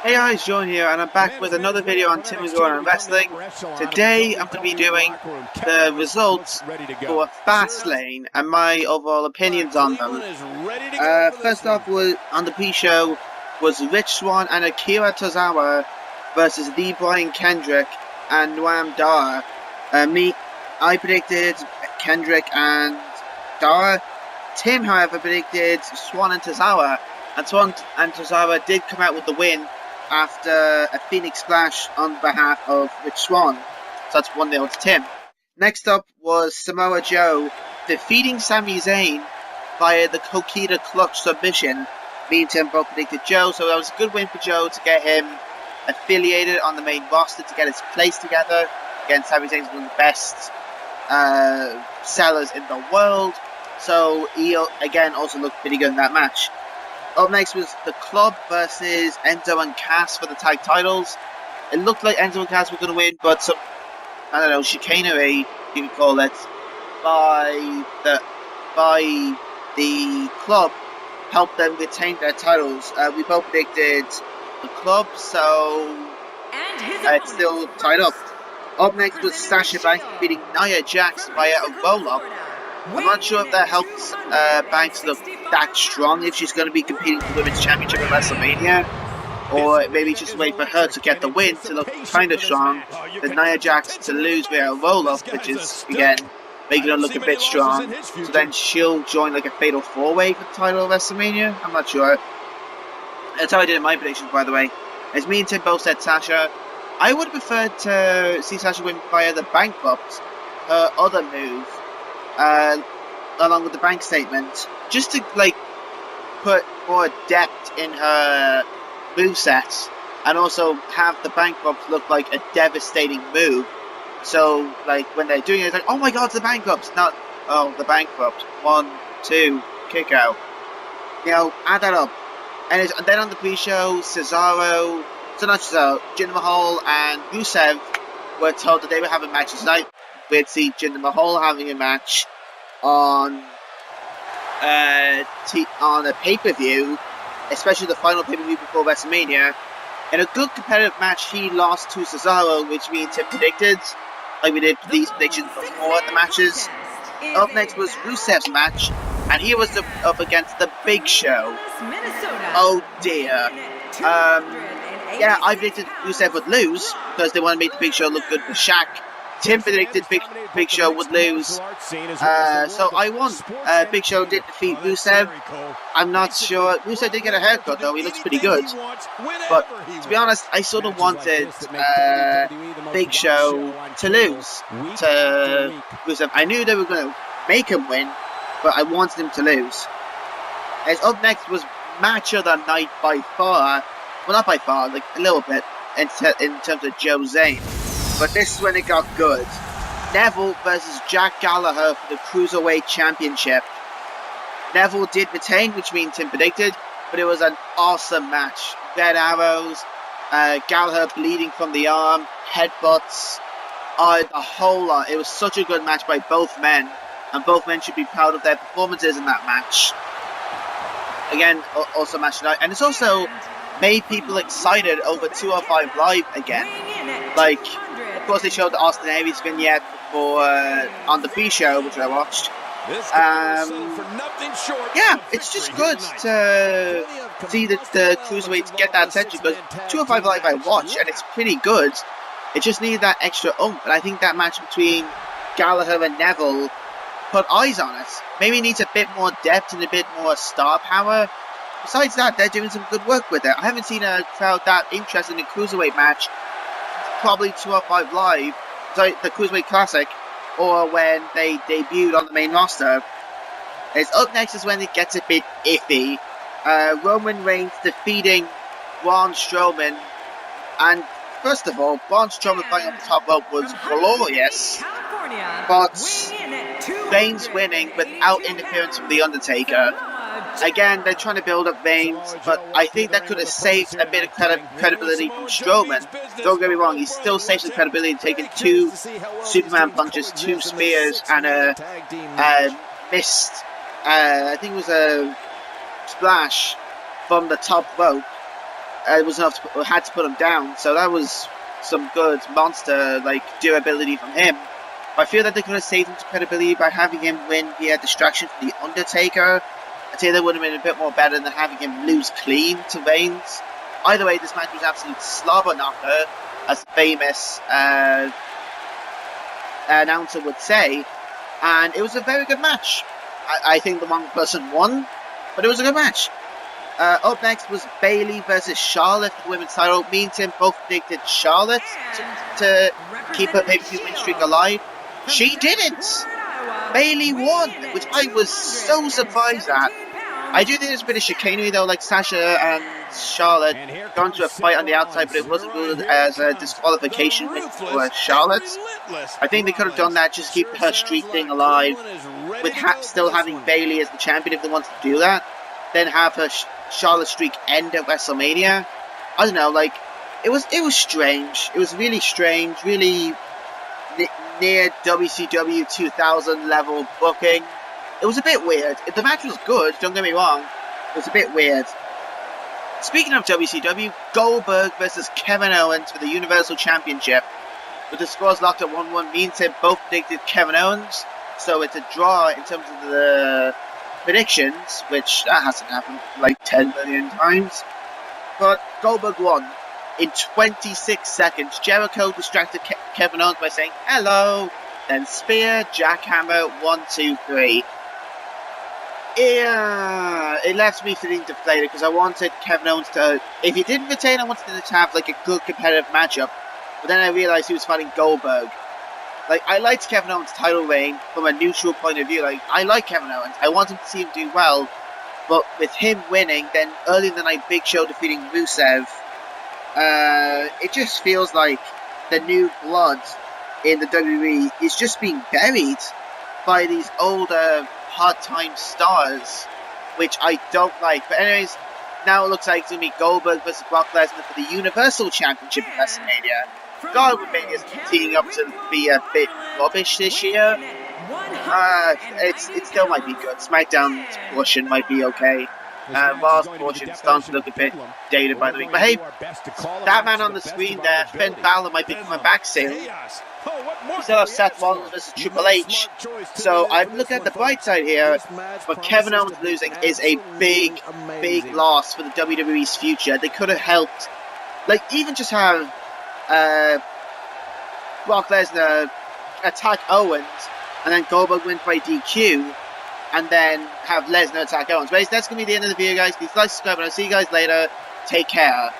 Hey guys, John here, and I'm back with another video on Tim and Gordon and Wrestling. Today I'm going to be doing the results for Fastlane and my overall opinions on them. First off, on the pre-show was Rich Swann and Akira Tozawa versus Lee Brian Kendrick and Noam Dar. I predicted Kendrick and Dar. Tim, however, predicted Swann and Tozawa, and Swann and Tozawa did come out with the win after a Phoenix Splash on behalf of Rich Swann. So that's 1-0 to Tim. Next up was Samoa Joe defeating Sami Zayn via the Kokita Clutch submission. Me and Tim both predicted Joe, so that was a good win for Joe to get him affiliated on the main roster, to get his place together. Again, Sami Zayn's one of the best sellers in the world, so he again also looked pretty good in that match. Up next was the Club versus Enzo and Cass for the tag titles. It looked like Enzo and Cass were going to win, but some, I don't know, chicanery, you could call it, by the Club helped them retain their titles. We both predicted the Club, so it's still tied up. Up next was Sasha Banks beating Nia Jax via a roll-up. I'm not sure if that helps Banks look that strong if she's going to be competing for the Women's Championship at WrestleMania, or maybe just wait for her to get the win to look kind of strong, then Nia Jax to lose via a roll-up, which is, again, making her look a bit strong, so then she'll join like a Fatal 4-Way for the title of WrestleMania. I'm not sure. That's how I did in my predictions, by the way. As me and Tim both said Sasha, I would have preferred to see Sasha win via the Bankrupt, her other move, along with the bank statement, just to like put more depth in her moveset, and also have the Bankrupt look like a devastating move. So like when they're doing it, it's like, oh my god, it's the Bankrupt, not the Bankrupt. 1, 2, kick out. You know, add that up. And then on the pre-show, Jinder Mahal and Rusev were told that they were having matches tonight. We'd see Jinder Mahal having a match on a pay-per-view, especially the final pay-per-view before WrestleMania. In a good competitive match, he lost to Cesaro, which me and Tim predicted, like we did these predictions before the matches. Up next was Rusev's match, and he was up against the Big Show. Oh dear. Yeah, I predicted Rusev would lose because they want to make the Big Show look good for Shaq. Tim predicted Big Show would lose, so I won. Big Show did defeat Rusev. I'm not sure. Rusev did get a haircut though, he looks pretty good. But to be honest, I sort of wanted Big Show to lose to Rusev. I knew they were going to make him win, but I wanted him to lose. As up next was match of the night by far. Well, not by far, like a little bit, in terms of Joe Zayn. But this is when it got good. Neville versus Jack Gallagher for the Cruiserweight Championship. Neville did retain, which means Tim predicted, but it was an awesome match. Red arrows, Gallagher bleeding from the arm, headbutts, a whole lot. It was such a good match by both men, and both men should be proud of their performances in that match. Again, also match tonight, and it's also made people excited over 205 Live again. Like, of course they showed the Austin Aries vignette before on the pre-show, which I watched. Yeah, it's just good to see the Cruiserweights get that attention, because 205 Live I watch and it's pretty good. It just needed that extra oomph, and I think that match between Gallagher and Neville put eyes on it. Maybe it needs a bit more depth and a bit more star power. Besides that, they're doing some good work with it. I haven't seen a crowd that interested in a Cruiserweight match, probably 205 Live, sorry, the Cruiserweight Classic, or when they debuted on the main roster. Up next is when it gets a bit iffy. Roman Reigns defeating Braun Strowman, and first of all, Braun Strowman fighting on the top rope was glorious, but Reigns winning without interference from The Undertaker. Again, they're trying to build up Reigns, but I think that could have saved a bit of credibility from Strowman. Don't get me wrong, he still saves the credibility, taking 2 Superman punches, 2 spears, and a missed, I think it was a splash from the top rope. it was enough to had to put him down. So that was some good monster durability from him. I feel that they could have saved him to credibility by having him win via distraction from the Undertaker. I'd say that would have been a bit more better than having him lose clean to Reigns. Either way, this match was absolute slobber knocker, as the famous announcer would say, and it was a very good match. I think the wrong person won, but it was a good match. Up next was Bayley versus Charlotte for the women's title. Me and Tim both predicted Charlotte to keep her pay-per-view win streak alive. She didn't. Bayley won, which I was so surprised at. I do think there's a bit of chicanery though, like Sasha and Charlotte got into a fight on the outside, but it wasn't ruled as a disqualification for Charlotte. I think they could have done that, just keep her streak thing alive, with still having Bayley as the champion if they wanted to do that. Then have her Charlotte streak end at WrestleMania. I don't know, it was strange. It was really strange, really near WCW 2000 level booking. It was a bit weird. If the match was good, don't get me wrong, it was a bit weird. Speaking of WCW, Goldberg versus Kevin Owens for the Universal Championship. With the scores locked at 1-1, me and Tim both predicted Kevin Owens, so it's a draw in terms of the predictions, which that hasn't happened 10 million times. But Goldberg won in 26 seconds. Jericho distracted Kevin Owens by saying hello, then spear, jackhammer, 1, 2, 3. Yeah, it left me feeling deflated because I wanted Kevin Owens to, if he didn't retain, I wanted him to have a good competitive matchup. But then I realized he was fighting Goldberg. I liked Kevin Owens' title reign from a neutral point of view. I like Kevin Owens. I want him to see him do well. But with him winning, then early in the night, Big Show defeating Rusev, it just feels like the new blood in the WWE is just being buried by these older, hard-time stars, which I don't like. But anyways, now it looks like it's going to be Goldberg versus Brock Lesnar for the Universal Championship at WrestleMania. God, Mania is teeing up to be a bit rubbish this year. It still might be good. SmackDown's portion might be okay. Raw's portion is starting to look a bit dated by the week. But hey, that man on the screen there, Finn Balor, might be coming back soon. We still have Seth Rollins versus Triple H. So I'm looking at the bright side here, but Kevin Owens losing is a big, big loss for the WWE's future. They could have helped, even just have Brock Lesnar attack Owens, and then Goldberg win by DQ, and then have Lesnar attack Owens. But that's going to be the end of the video, guys. Please like, subscribe, and I'll see you guys later. Take care.